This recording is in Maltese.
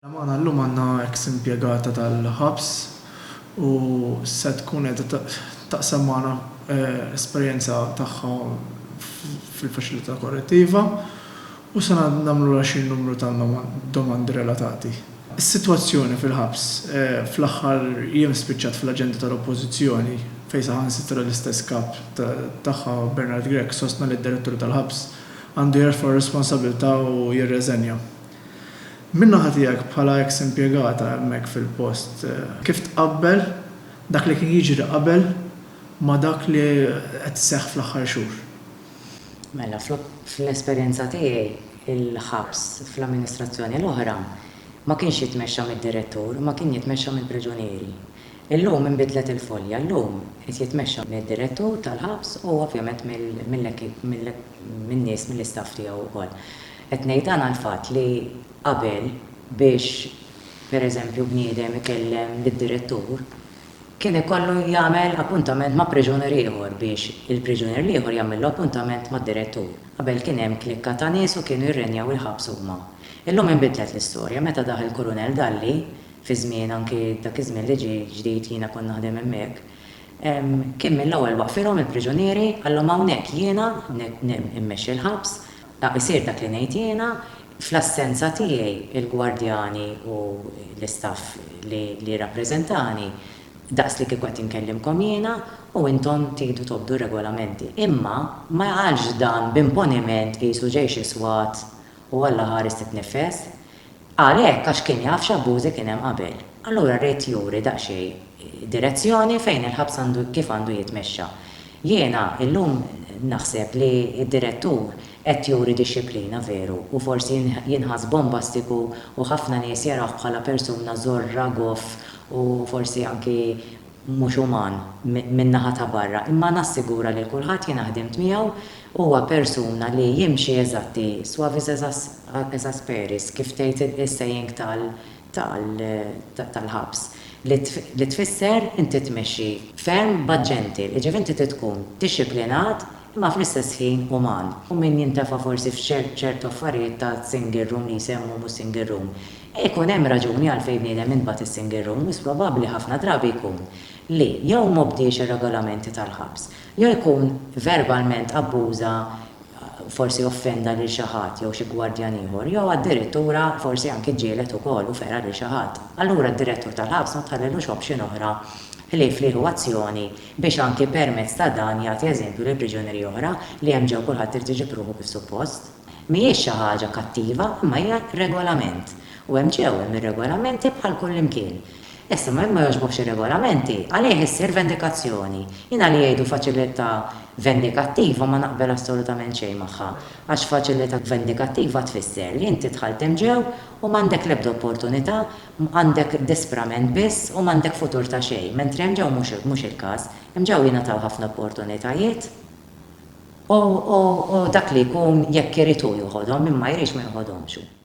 Għana l-lum għanna ex-impiegata tal-ħabs u se tkun qed taqsam magħna esperjenza tagħha fil-faċilità korrettiva u se nagħmlu xi numru ta' domandi relatati. Is-sitwazzjoni fil-ħabs fl-aħħar jiem spiċċat fl-aġenda tal-Oppożizzjoni fejn saħansitra l-istess kap tagħha Bernard Grech sostna li d-direttur tal-ħabs għandu jerfa' responsabilità u jirreżenja. Minna ħatijak bħala ex-impiegata hemmhekk fil-post, kif tqabbel dak li kien jiġri qabel ma dak li qed iseħħ fl-aħħar xhur? Mela, fl-esperjenza tiegħi il-ħabs fl-amministrazzjoni l-oħra ma kienx jitmexxa mid-direttur, ma kien jitmexxa mill-priġunieri. Illum inbidlet il-folja, llum qed jitmexxa mid-direttur tal-ħabs u ovvjament min-nies mill-istaff tiegħu wkoll. Qed ngħid dan għall-fatt li qabel biex pereżempju bniedem ikellem lid-direttur kien ikollu jagħmel appuntament ma' priġunier ieħor biex il-priġunier ieħor jagħmel appuntament mad-direttur. Qabel kien hemm klikka ta' nies u kienu jirrenjaw il-ħabs huma. Illum inbidlet l-istorja meta daħal Kurunell Dalli fi żmien anki dak iż-żmien li ġdid jiena kont naħdem hemmhekk. Kien mill-ewwel waqfilhom il-priġunieri għallhom hawnhekk jiena immexxi l-ħabs, isir dak li ngħid jiena fl-assenza tiegħi il-gwardjani u l-istaff li rappreżentani daqs li kieku qed inkellimkom jiena u intom tridu tobdu regolamenti. Imma ma jgħalx dan b'imponiment qisu ġej xi swat u Alla ħares titnifes. Għalhekk għax kien jaf x'abbużi kien hemm qabel. Allura rrid juri daqsxejn direzzjoni fejn il-ħabs kif għandu jitmexxa. Jiena illum naħseb li d-direttur qed juri dixxilpina veru u forsi jinħass bombastiku u ħafna nies jaraw bħala persuna żorra goff u forsi anki mhux uman min-naħa ta' barra. Imma nassigura li kulħadd jien ħdimt miegħu huwa persuna li jimxi eżatti suavis eżasperis kif tgħid is-sejjing tal-ħabs. Li tfisser inti tmexxi ferm but gentle, ġifieri inti tkun dixxiplinat imma fl-istess ħin uman. U min jintefa' forsi f'ċertu affarijiet ta' single room li jsemmu mhux single room. Ikun hemm raġuni għalfejn bniedem inbagħad is-single room, is probabbli ħafna drabi jkun li jew m'obdiex ir-regolamenti tal-ħabs, jew jkun verbalment abbuża forsi offenda lil xi ħadd jew xi gwardjan ieħor, jew għad-direttura forsi anke ġielet ukoll u fera lil xi ħadd. Allura d-direttur tal-ħabs ma tħallilux option oħra li jfliħu azzjoni biex anke permezz ta' dan jagħti eżempju lil priġunieri oħra li hemm ġew kulħadd irid jiġi pruvu kif suppost. Mhijiex xi ħaġa kattiva, imma hija regolament. U hemm ġew ir-regolamenti bħal kull imkien. Issa ma jogħġbux ir-regolamenti, għalih issir vendikazzjoni. Jiena li jgħidu faċilità vendikattiva ma naqbel assolutament xejn magħha. Għax faċilità vendikattiva tfisser li inti dħalt hemm ġew u m'għandek l-ebda opportunità, għandek disprament biss u m'għandek futur ta' xejn. Mentri hemm ġew mhux il-każ, hemm ġew jingħataw ħafna opportunitajiet u dak li jkun jekk irid joħodhom imma jridx ma joħodhomx.